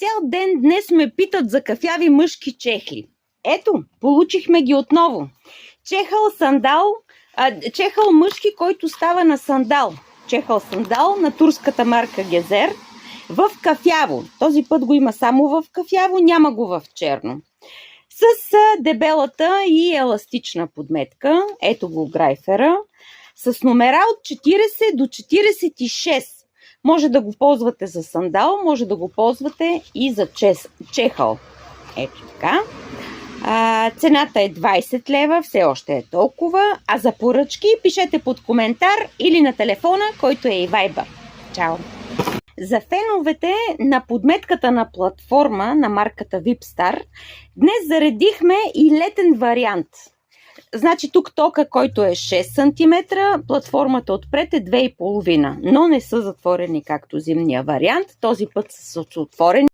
Цял ден днес ме питат за кафяви мъжки чехли. Ето, получихме ги отново. Чехъл мъжки, който става на сандал. Чехъл сандал на турската марка Гезер в кафяво. Този път го има само в кафяво, няма го в черно. С дебелата и еластична подметка, ето го грайфера, с номера от 40 до 46. Може да го ползвате за сандал, може да го ползвате и за чехъл. Ето така. Цената е 20 лева, все още е толкова. А за поръчки пишете под коментар или на телефона, който е и Viber. Чао! За феновете на подметката на платформа на марката Vipstar днес заредихме и летен вариант. Значи тук тока, който е 6 см, платформата отпред е 2,5, но не са затворени както зимния вариант. Този път са отворени.